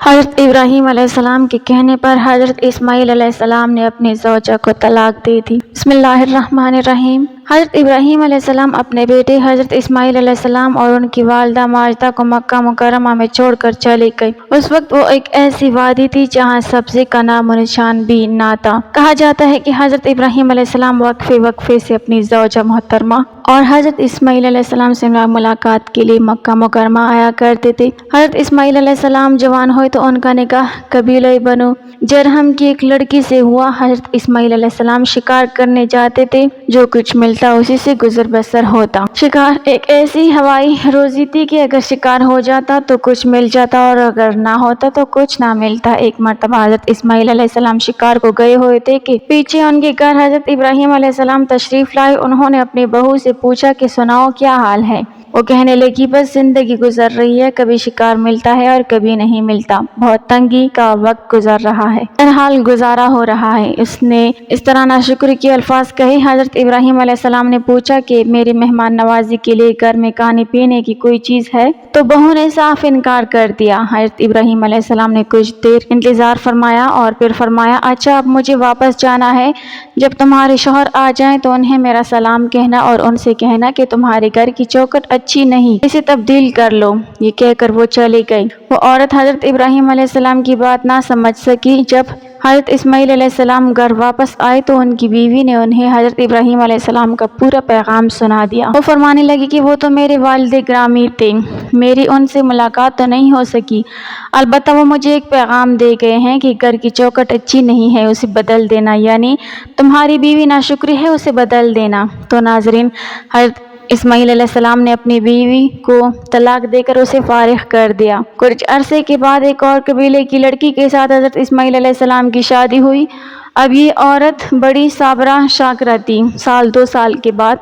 حضرت ابراہیم علیہ السلام کے کہنے پر حضرت اسماعیل علیہ السلام نے اپنی زوجہ کو طلاق دے دی۔ بسم اللہ الرحمن الرحیم۔ حضرت ابراہیم علیہ السلام اپنے بیٹے حضرت اسماعیل علیہ السلام اور ان کی والدہ ماجدہ کو مکہ مکرمہ میں چھوڑ کر چلے گئے۔ اس وقت وہ ایک ایسی وادی تھی جہاں سبزی کا نام و نشان بھی نہ تھا۔ کہا جاتا ہے کہ حضرت ابراہیم علیہ السلام وقفے سے اپنی زوجہ محترمہ اور حضرت اسماعیل علیہ السلام سے ملاقات کے لیے مکہ مکرمہ آیا کرتے تھے۔ حضرت اسماعیل علیہ السلام جوان ہوئے تو ان کا نکاح قبیلہ بنو جرہم کی ایک لڑکی سے ہوا۔ حضرت اسماعیل علیہ السلام شکار کرنے جاتے تھے، جو کچھ ملتا اسی سے گزر بسر ہوتا۔ شکار ایک ایسی ہوائی روزی تھی کہ اگر شکار ہو جاتا تو کچھ مل جاتا اور اگر نہ ہوتا تو کچھ نہ ملتا۔ ایک مرتبہ حضرت اسماعیل علیہ السلام شکار کو گئے ہوئے تھے کہ پیچھے ان کے گھر حضرت ابراہیم علیہ السلام تشریف لائے۔ انہوں نے اپنی بہو سے پوچھا کہ سناؤ کیا حال ہے؟ وہ کہنے لگی بس زندگی گزر رہی ہے، کبھی شکار ملتا ہے اور کبھی نہیں ملتا، بہت تنگی کا وقت گزر رہا ہے، بہرحال گزارا ہو رہا ہے۔ اس نے اس طرح ناشکری کے الفاظ کہے۔ حضرت ابراہیم علیہ السلام نے پوچھا کہ میری مہمان نوازی کے لیے گھر میں کھانے پینے کی کوئی چیز ہے؟ تو بہو نے صاف انکار کر دیا۔ حضرت ابراہیم علیہ السلام نے کچھ دیر انتظار فرمایا اور پھر فرمایا اچھا اب مجھے واپس جانا ہے، جب تمہارے شوہر آ جائیں تو انہیں میرا سلام کہنا اور ان سے کہنا کہ تمہارے گھر کی چوکھٹ اچھی نہیں، اسے تبدیل کر لو۔ یہ کہہ کر وہ چلی گئی۔ وہ عورت حضرت ابراہیم علیہ السلام کی بات نہ سمجھ سکی۔ جب حضرت اسماعیل علیہ السلام گھر واپس آئے تو ان کی بیوی نے انہیں حضرت ابراہیم علیہ السلام کا پورا پیغام سنا دیا۔ وہ فرمانے لگی کہ وہ تو میرے والد گرامی تھے، میری ان سے ملاقات تو نہیں ہو سکی، البتہ وہ مجھے ایک پیغام دے گئے ہیں کہ گھر کی چوکھٹ اچھی نہیں ہے، اسے بدل دینا، یعنی تمہاری بیوی ناشکری ہے، اسے بدل دینا۔ تو ناظرین، حضرت اسماعیل علیہ السلام نے اپنی بیوی کو طلاق دے کر اسے فارغ کر دیا۔ کچھ عرصے کے بعد ایک اور قبیلے کی لڑکی کے ساتھ حضرت اسماعیل علیہ السلام کی شادی ہوئی۔ اب یہ عورت بڑی صابرہ شاکرہ تھی۔ سال دو سال کے بعد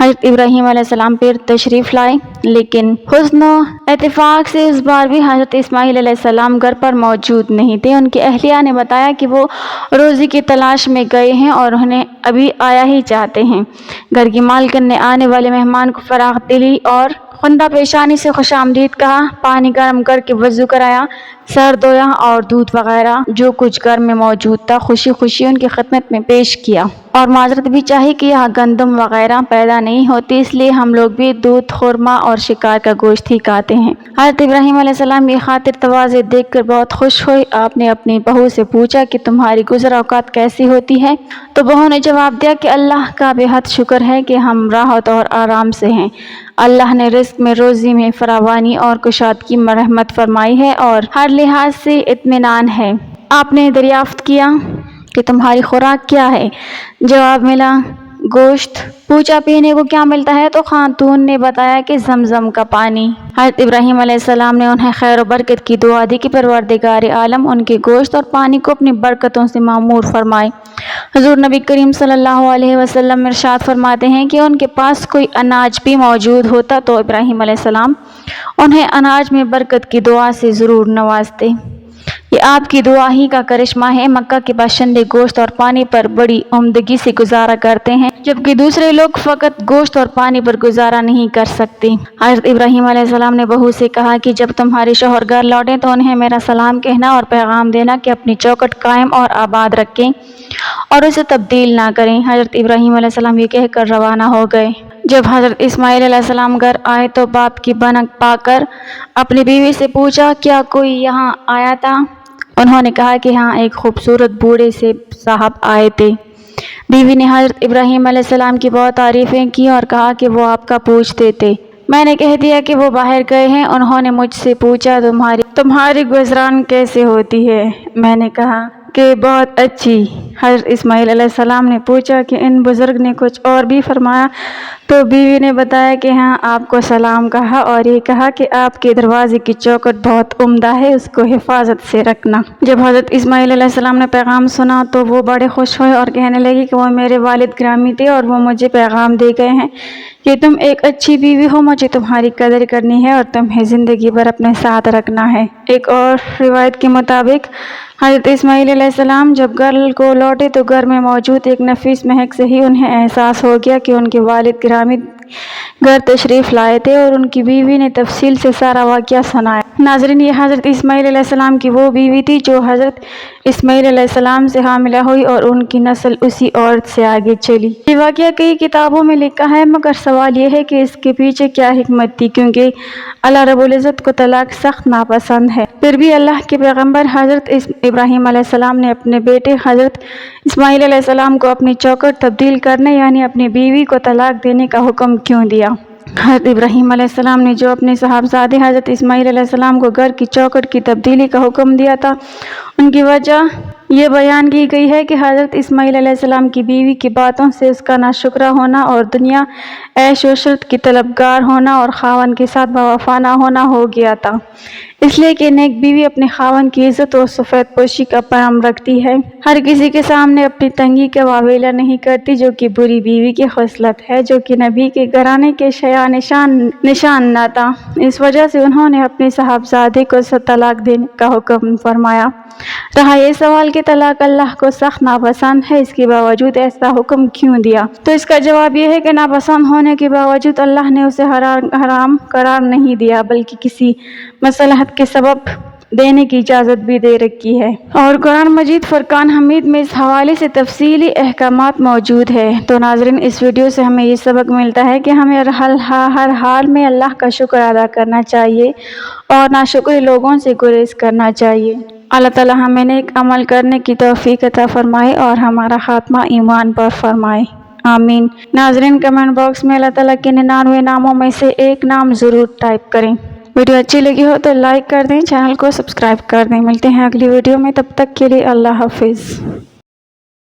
حضرت ابراہیم علیہ السلام پھر تشریف لائے، لیکن حسن و اتفاق سے اس بار بھی حضرت اسماعیل علیہ السلام گھر پر موجود نہیں تھے۔ ان کی اہلیہ نے بتایا کہ وہ روزی کی تلاش میں گئے ہیں اور انہیں ابھی آیا ہی چاہتے ہیں۔ گھر کی مالکن نے آنے والے مہمان کو فراخ دلی اور خندہ پیشانی سے خوش آمدید کہا، پانی گرم کر کے وضو کرایا، سر دھویا اور دودھ وغیرہ جو کچھ گھر میں موجود تھا خوشی خوشی ان کی خدمت میں پیش کیا، اور معذرت بھی چاہی کہ یہاں گندم وغیرہ پیدا نہیں ہوتی، اس لیے ہم لوگ بھی دودھ، خورما اور شکار کا گوشت ہی کھاتے ہیں۔ حضرت ابراہیم علیہ السلام یہ خاطر تواضع دیکھ کر بہت خوش ہوئے۔ آپ نے اپنی بہو سے پوچھا کہ تمہاری گزر اوقات کیسی ہوتی ہے؟ تو بہو نے جواب دیا کہ اللہ کا بے حد شکر ہے کہ ہم راحت اور آرام سے ہیں، اللہ نے رزق میں روزی میں فراوانی اور کشادگی کی رحمت فرمائی ہے اور ہر لحاظ سے اطمینان ہے۔ آپ نے دریافت کیا کہ تمہاری خوراک کیا ہے؟ جواب ملا گوشت۔ پوچھا پینے کو کیا ملتا ہے؟ تو خاتون نے بتایا کہ زمزم کا پانی۔ حضرت ابراہیم علیہ السلام نے انہیں خیر و برکت کی دعا دی کہ پروردگار عالم ان کے گوشت اور پانی کو اپنی برکتوں سے معمور فرمائے۔ حضور نبی کریم صلی اللہ علیہ وسلم ارشاد فرماتے ہیں کہ ان کے پاس کوئی اناج بھی موجود ہوتا تو ابراہیم علیہ السلام انہیں اناج میں برکت کی دعا سے ضرور نوازتے۔ یہ آپ کی دعا ہی کا کرشمہ ہے۔ مکہ کے باشندے گوشت اور پانی پر بڑی عمدگی سے گزارا کرتے ہیں، جبکہ دوسرے لوگ فقط گوشت اور پانی پر گزارا نہیں کر سکتے۔ حضرت ابراہیم علیہ السلام نے بہو سے کہا کہ جب تمہارے شوہر گھر لوٹیں تو انہیں میرا سلام کہنا اور پیغام دینا کہ اپنی چوکھٹ قائم اور آباد رکھیں اور اسے تبدیل نہ کریں۔ حضرت ابراہیم علیہ السلام یہ کہہ کر روانہ ہو گئے۔ جب حضرت اسماعیل علیہ السلام گھر آئے تو باپ کی بنک پا کر اپنی بیوی سے پوچھا کیا کوئی یہاں آیا تھا؟ انہوں نے کہا کہ ہاں، ایک خوبصورت بوڑھے سے صاحب آئے تھے۔ بیوی نے حضرت ابراہیم علیہ السلام کی بہت تعریفیں کی اور کہا کہ وہ آپ کا پوچھتے تھے۔ میں نے کہہ دیا کہ وہ باہر گئے ہیں۔ انہوں نے مجھ سے پوچھا تمہاری گزران کیسے ہوتی ہے؟ میں نے کہا کہ بہت اچھی۔ حضرت اسماعیل علیہ السلام نے پوچھا کہ ان بزرگ نے کچھ اور بھی فرمایا؟ تو بیوی نے بتایا کہ ہاں، آپ کو سلام کہا اور یہ کہا کہ آپ کے دروازے کی چوکھٹ بہت عمدہ ہے، اس کو حفاظت سے رکھنا۔ جب حضرت اسماعیل علیہ السلام نے پیغام سنا تو وہ بڑے خوش ہوئے اور کہنے لگے کہ وہ میرے والد گرامی تھے اور وہ مجھے پیغام دے گئے ہیں کہ تم ایک اچھی بیوی ہو، مجھے تمہاری قدر کرنی ہے اور تمہیں زندگی بھر اپنے ساتھ رکھنا ہے۔ ایک اور روایت کے مطابق حضرت اسماعیل علیہ السلام جب گھر کو لوٹے تو گھر میں موجود ایک نفیس مہک سے ہی انہیں احساس ہو گیا کہ ان کے والد گرامی گھر تشریف لائے تھے اور ان کی بیوی نے تفصیل سے سارا واقعہ سنایا۔ ناظرین، یہ حضرت اسماعیل علیہ السلام کی وہ بیوی تھی جو حضرت اسماعیل علیہ السلام سے حاملہ ہوئی اور ان کی نسل اسی عورت سے آگے چلی۔ یہ واقعہ کئی کتابوں میں لکھا ہے، مگر سوال یہ ہے کہ اس کے پیچھے کیا حکمت تھی، کیونکہ اللہ رب العزت کو طلاق سخت ناپسند ہے۔ پھر بھی اللہ کے پیغمبر حضرت ابراہیم علیہ السلام نے اپنے بیٹے حضرت اسماعیل علیہ السلام کو اپنی چوکھٹ تبدیل کرنے یعنی اپنی بیوی کو طلاق دینے کا حکم کیوں دیا؟ حضرت ابراہیم علیہ السلام نے جو اپنے صاحبزادے حضرت اسماعیل علیہ السلام کو گھر کی چوکھٹ کی تبدیلی کا حکم دیا تھا، ان کی وجہ یہ بیان کی گئی ہے کہ حضرت اسماعیل علیہ السلام کی بیوی کی باتوں سے اس کا ناشکرہ ہونا اور دنیا عیش و عشرت کی طلبگار ہونا اور خاوند کے ساتھ باوفا نہ ہونا ہو گیا تھا، اس لیے کہ نیک بیوی اپنے خاوند کی عزت اور سفید پوشی کا پیام رکھتی ہے، ہر کسی کے سامنے اپنی تنگی کا واویلا نہیں کرتی، جو کہ بری بیوی کی خصلت ہے، جو کہ نبی کے گھرانے کے شایع نشان نہ تھا۔ اس وجہ سے انہوں نے اپنے صاحبزادے کو طلاق دینے کا حکم فرمایا۔ رہا یہ سوال کہ طلاق اللہ کو سخت ناپسند ہے، اس کے باوجود ایسا حکم کیوں دیا؟ تو اس کا جواب یہ ہے کہ ناپسند ہونے کے باوجود اللہ نے اسے حرام قرار نہیں دیا، بلکہ کسی مصلحت کے سبب دینے کی اجازت بھی دے رکھی ہے، اور قرآن مجید فرقان حمید میں اس حوالے سے تفصیلی احکامات موجود ہے۔ تو ناظرین، اس ویڈیو سے ہمیں یہ سبق ملتا ہے کہ ہمیں ہر حال میں اللہ کا شکر ادا کرنا چاہیے اور ناشکر لوگوں سے گریز کرنا چاہیے۔ اللہ تعالی ہمیں نیک عمل کرنے کی توفیق عطا فرمائے اور ہمارا خاتمہ ایمان پر فرمائے، آمین۔ ناظرین، کمنٹ باکس میں اللہ تعالیٰ کے 99 ناموں میں سے ایک نام ضرور ٹائپ کریں۔ ویڈیو اچھی لگی ہو تو لائک کر دیں، چینل کو سبسکرائب کر دیں۔ ملتے ہیں اگلی ویڈیو میں، تب تک کے لیے اللہ حافظ۔